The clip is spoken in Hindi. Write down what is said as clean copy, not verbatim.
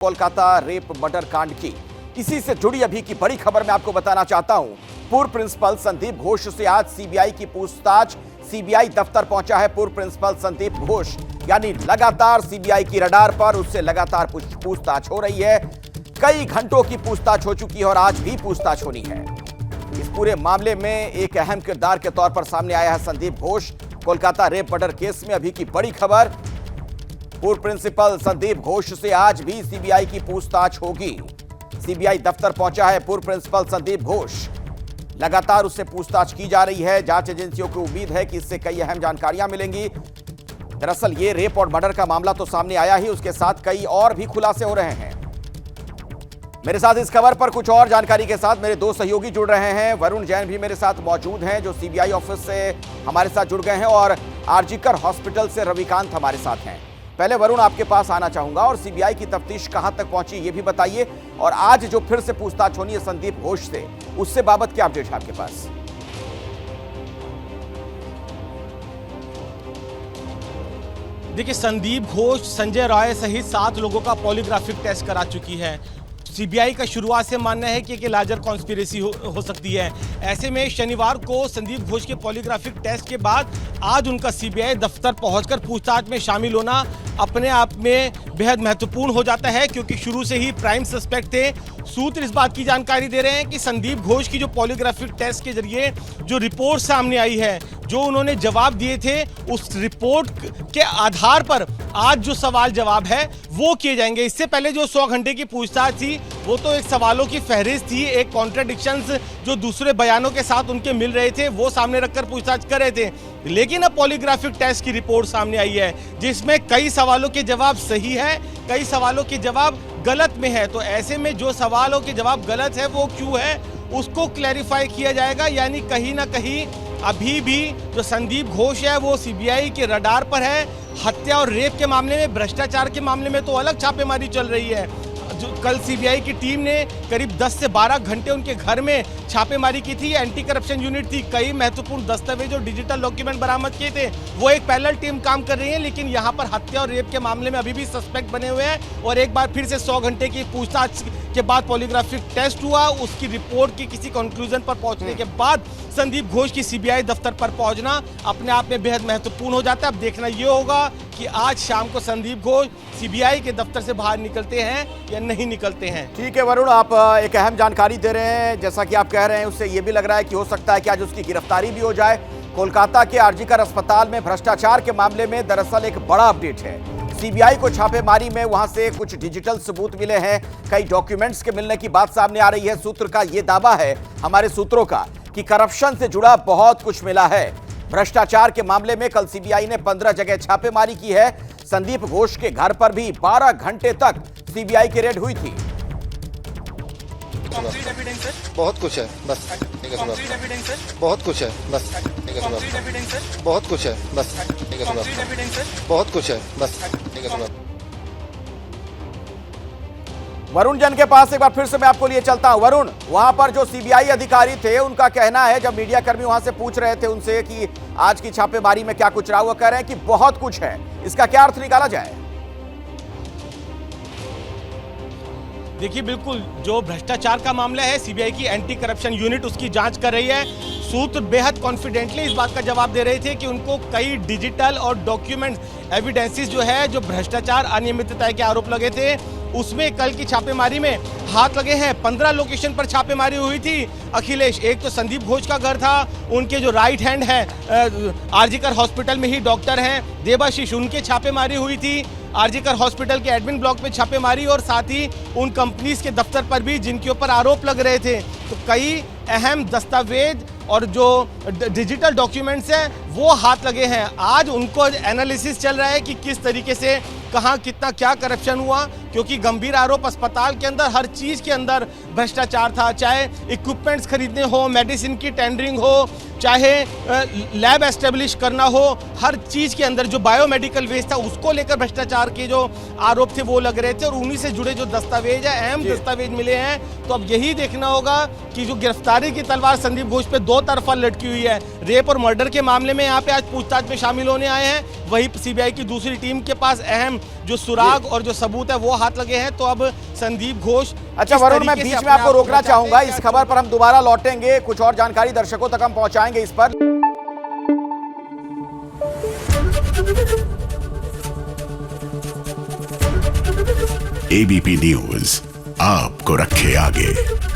कोलकाता रेप मर्डर कांड की इसी से जुड़ी अभी की बड़ी खबर मैं आपको बताना चाहता हूं। पूर्व प्रिंसिपल संदीप घोष से आज सीबीआई की पूछताछ। सीबीआई दफ्तर पहुंचा है पूर्व प्रिंसिपल संदीप घोष, यानी लगातार सीबीआई की रडार पर उससे लगातार पूछताछ हो रही है। कई घंटों की पूछताछ हो चुकी है और आज भी पूछताछ होनी है। इस पूरे मामले में एक अहम किरदार के तौर पर सामने आया है Sandeep Ghosh. Kolkata rape murder case में अभी की बड़ी खबर, पूर्व प्रिंसिपल संदीप घोष से आज भी सीबीआई की पूछताछ होगी। सीबीआई दफ्तर पहुंचा है पूर्व प्रिंसिपल संदीप घोष, लगातार उससे पूछताछ की जा रही है। जांच एजेंसियों को उम्मीद है कि इससे कई अहम जानकारियां मिलेंगी। दरअसल ये रेप और मर्डर का मामला तो सामने आया ही, उसके साथ कई और भी खुलासे हो रहे हैं। मेरे साथ इस खबर पर कुछ और जानकारी के साथ मेरे दो सहयोगी जुड़ रहे हैं। वरुण जैन भी मेरे साथ मौजूद हैं जो सीबीआई ऑफिस से हमारे साथ जुड़ गए हैं, और आरजीकर हॉस्पिटल से रविकांत हमारे साथ हैं। पहले वरुण आपके पास आना चाहूंगा और सीबीआई की तफ्तीश कहां तक पहुंची ये भी बताइए, और आज जो फिर से पूछताछ होनी है संदीप घोष से, उससे बाबत क्या अपडेट है आपके पास? देखिए, संदीप घोष संजय राय सहित 7 लोगों का पॉलीग्राफिक टेस्ट करा चुकी है। सीबीआई का शुरुआत से मानना है कि लार्जर कॉन्स्पिरेसी हो सकती है। ऐसे में शनिवार को संदीप घोष के पॉलीग्राफिक टेस्ट के बाद आज उनका सीबीआई दफ्तर पहुंचकर पूछताछ में शामिल होना अपने आप में बेहद महत्वपूर्ण हो जाता है, क्योंकि शुरू से ही प्राइम सस्पेक्ट थे। सूत्र इस बात की जानकारी दे रहे हैं कि संदीप घोष की जो पॉलीग्राफिक टेस्ट के जरिए जो रिपोर्ट सामने आई है, जो उन्होंने जवाब दिए थे, उस रिपोर्ट के आधार पर आज जो सवाल जवाब है वो किए जाएंगे। इससे पहले जो 100 घंटे की पूछताछ थी वो तो एक सवालों की फहरिस्त थी, एक कॉन्ट्रडिक्शंस जो दूसरे बयानों के साथ उनके मिल रहे थे वो सामने रखकर पूछताछ कर रहे थे। लेकिन अब पॉलीग्राफिक टेस्ट की रिपोर्ट सामने आई है जिसमें कई सवालों के जवाब सही है, कई सवालों के जवाब गलत में है। तो ऐसे में जो सवालों के जवाब गलत है वो क्यों है उसको क्लैरिफाई किया जाएगा। यानी कहीं ना कहीं अभी भी जो संदीप घोष है वो सीबीआई के रडार पर है। हत्या और रेप के मामले में, भ्रष्टाचार के मामले में तो अलग छापेमारी चल रही है। जो कल सीबीआई की टीम ने करीब 10 से 12 घंटे उनके घर में छापेमारी की थी। एंटी करप्शन यूनिट थी, कई महत्वपूर्ण दस्तावेज और डिजिटल डॉक्यूमेंट बरामद किए थे। वो एक पैरेलल टीम काम कर रही है, लेकिन यहाँ पर हत्या और रेप के मामले में अभी भी सस्पेक्ट बने हुए हैं। और एक बार फिर से 100 घंटे की पूछताछ के बाद पॉलीग्राफिक टेस्ट हुआ, उसकी रिपोर्ट की किसी कंक्लूजन पर पहुंचने के बाद संदीप घोष की सीबीआई दफ्तर पर पहुंचना अपने आप में बेहद महत्वपूर्ण हो जाता है। अब देखना यह होगा कि आज शाम को संदीप घोष सीबीआई के दफ्तर से बाहर निकलते हैं या नहीं निकलते हैं। ठीक है वरुण, आप एक अहम जानकारी दे रहे हैं। जैसा कि आप कह रहे हैं उससे ये भी लग रहा है कि हो सकता है कि आज उसकी गिरफ्तारी भी हो जाए। कोलकाता के आरजीकर अस्पताल में भ्रष्टाचार के मामले में दरअसल एक बड़ा अपडेट है। सीबीआई को छापेमारी में वहां से कुछ डिजिटल सबूत मिले हैं, कई डॉक्यूमेंट्स के मिलने की बात सामने आ रही है। सूत्र का यह दावा है, हमारे सूत्रों का, कि करप्शन से जुड़ा बहुत कुछ मिला है। भ्रष्टाचार के मामले में कल सीबीआई ने 15 जगह छापेमारी की है। संदीप घोष के घर पर भी 12 घंटे तक सीबीआई की रेड हुई थी। बहुत कुछ है, बस बहुत कुछ है, बस बहुत कुछ है, बस बहुत कुछ है, बस। वरुण जैन के पास एक बार फिर से मैं आपको लिए चलता हूं। वरुण, वहां पर जो सीबीआई अधिकारी थे उनका कहना है, जब मीडिया कर्मी वहां से पूछ रहे थे उनसे कि आज की छापेमारी में क्या कुछ रहा, वो कह रहे हैं कि बहुत कुछ है। इसका क्या अर्थ निकाला जाए? देखिए, बिल्कुल जो भ्रष्टाचार का मामला है, सीबीआई की एंटी करप्शन यूनिट उसकी जांच कर रही है। सूत्र बेहद कॉन्फिडेंटली इस बात का जवाब दे रहे थे कि उनको कई डिजिटल और डॉक्यूमेंट एविडेंसेस जो है, जो भ्रष्टाचार अनियमितता के आरोप लगे थे, उसमें कल की छापेमारी में हाथ लगे हैं। 15 लोकेशन पर छापेमारी हुई थी अखिलेश। एक तो संदीप घोष का घर था, उनके जो राइट हैंड है आरजीकर हॉस्पिटल में ही डॉक्टर हैं देवाशीष, उनके छापेमारी हुई थी। आरजीकर हॉस्पिटल के एडमिन ब्लॉक में छापेमारी, और साथ ही उन कंपनीज के दफ्तर पर भी जिनके ऊपर आरोप लग रहे थे। तो कई अहम दस्तावेज और जो डिजिटल डॉक्यूमेंट्स हैं वो हाथ लगे हैं। आज उनको एनालिसिस चल रहा है कि किस तरीके से, कहाँ कितना क्या करप्शन हुआ, क्योंकि गंभीर आरोप अस्पताल के अंदर हर चीज़ के अंदर भ्रष्टाचार था। चाहे इक्विपमेंट्स खरीदने हो, मेडिसिन की टेंडरिंग हो, चाहे लैब एस्टेब्लिश करना हो, हर चीज़ के अंदर जो बायोमेडिकल वेस्ट था उसको लेकर भ्रष्टाचार के जो आरोप थे वो लग रहे थे। और उन्हीं से जुड़े जो दस्तावेज है, अहम दस्तावेज मिले हैं। तो अब यही देखना होगा कि जो गिरफ्तारी की तलवार संदीप घोष पे 2 तरफा लटकी हुई है, रेप और मर्डर के मामले में यहाँ पे आज पूछताछ में शामिल होने आए हैं। वही सीबीआई की दूसरी टीम के पास अहम जो सुराग और जो सबूत है वो हाथ लगे हैं। तो अब संदीप घोष अच्छा वरुण, मैं बीच में आपको रोकना चाहूंगा। इस खबर पर हम दोबारा लौटेंगे, कुछ और जानकारी दर्शकों तक हम पहुंचाएंगे इस पर। एबीपी न्यूज आपको रखे आगे।